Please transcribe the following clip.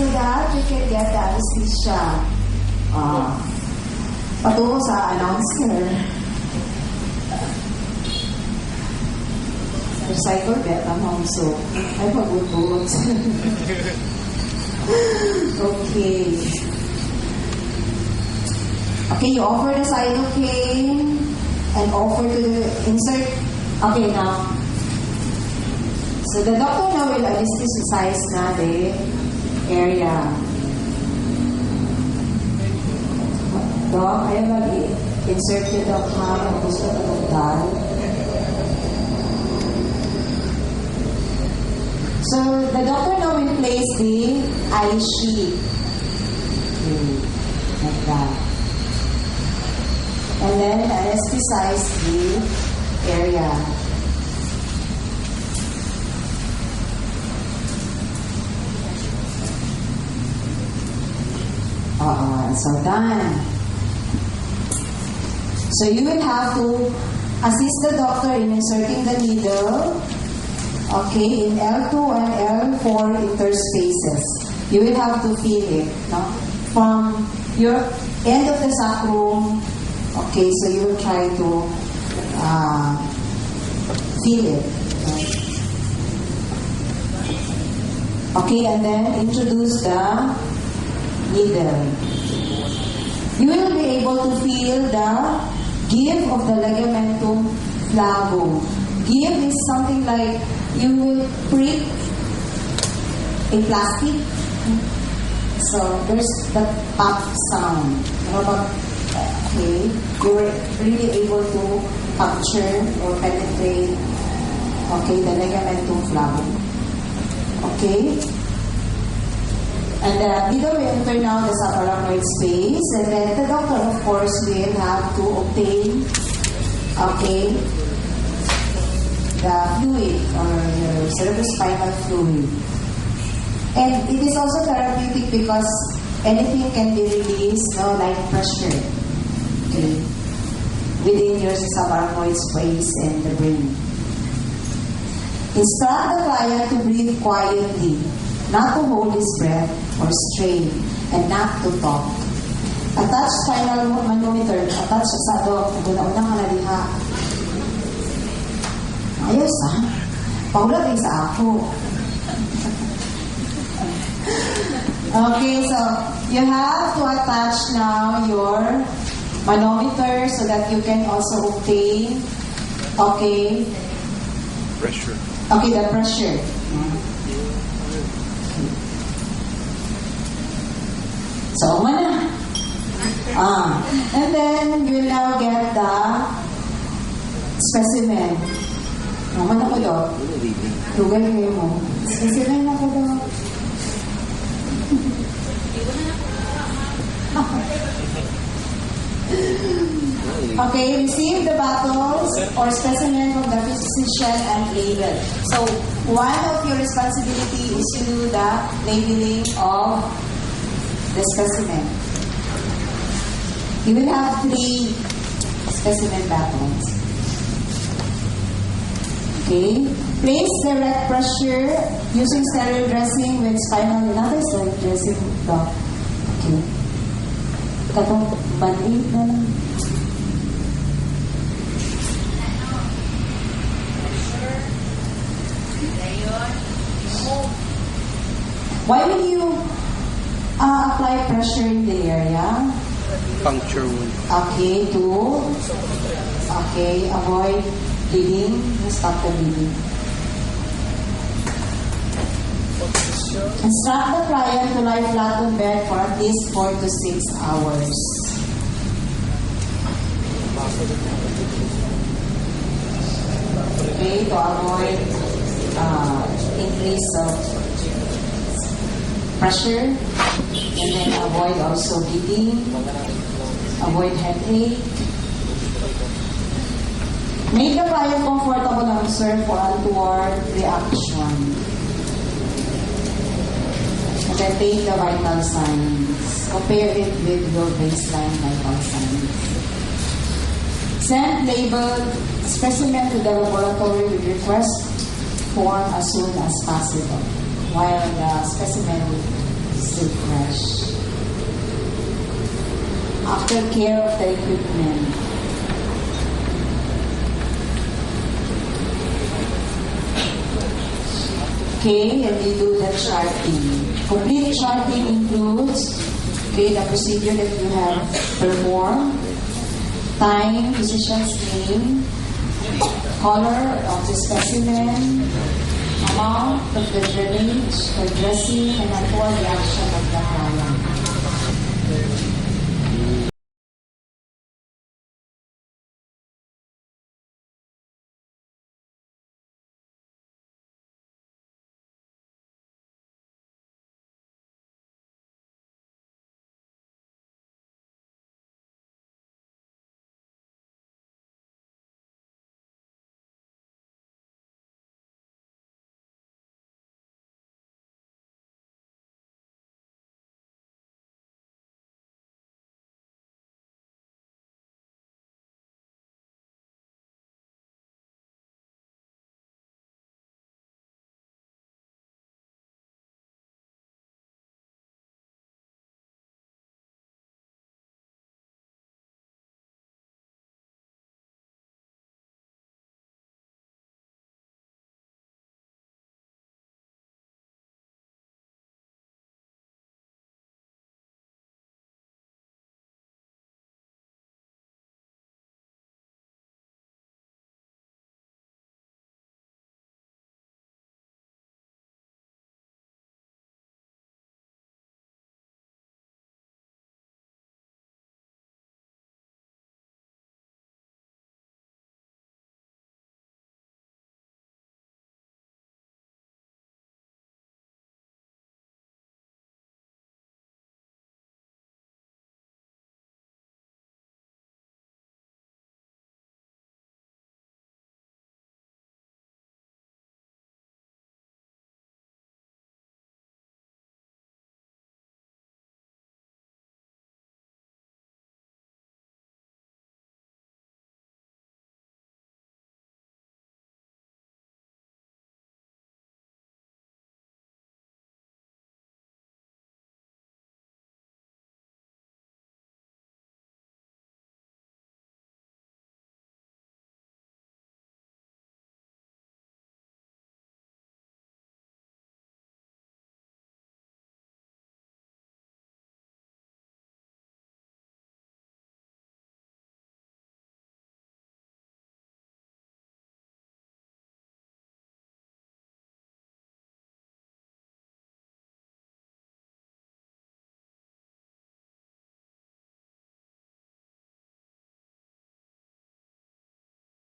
so that we can get the anesthesia. Patungo sa announcer. Recycle bet ang so ay pag-utot. Okay. Okay, you offer the Cytocaine and offer to insert. Okay, now. So the doctor now will anesthetize na the area. Doc, ayaw mag-insert yung doc ha. Ang gusto na magdal. So the doctor now will place the eye sheet. Okay, like that. And then anesthetize the area. So done. So you will have to assist the doctor in inserting the needle, okay, in L2 and L4 interspaces. You will have to feel it, no? From your end of the sacrum, okay, so you will try to feel it. Okay, and then introduce the needle. You will be able to feel the give of the ligamentum flavum. Give is something like you will prick a plastic. So there's the pop sound. Okay, you were really able to capture or penetrate, okay, the ligamentum flavum. Okay. And the needle will enter now the subarachnoid space, and then the doctor, of course, will have to obtain, okay, the fluid or your cerebrospinal fluid. And it is also therapeutic because anything can be released, no, like pressure, okay, within your subarachnoid space and the brain. Instruct the client to breathe quietly, not to hold his breath or strain, and not to talk. Attach spinal manometer. Attach sa doc. Una-una nga na diha. Ayos ha? Paulat din sa ako. Okay, so you have to attach now your manometer so that you can also obtain, okay, pressure. Okay, the pressure. So, and then you will now get the specimen. Naman ako doon. Lugal kayo mo. Specimen ako doon. Okay, receive the bottles or specimen from the physician and label. So, one of your responsibility is to do the labeling of the specimen. You will have 3 specimen bottles. Okay. Place direct pressure using sterile dressing with spinal. Another sterile dressing. Okay. Katong band-aid na lang. Why will you apply pressure in the area? Puncture wound. Okay, avoid bleeding. Stop the bleeding. Instruct the client to lie flat on bed for at least 4 to 6 hours. Okay, to avoid increase of pressure, and then avoid also bleeding, avoid headache. Make the client comfortable and observe for untoward reaction. And then take the vital signs. Compare it with your baseline vital signs. Send labeled specimen to the laboratory with request form as soon as possible, while the specimen is still fresh. Aftercare of the equipment. Okay, and we do the charting. Complete charting includes the procedure that you have performed, time, physician's name, color of the specimen, amount of the drainage, the dressing, and actual reaction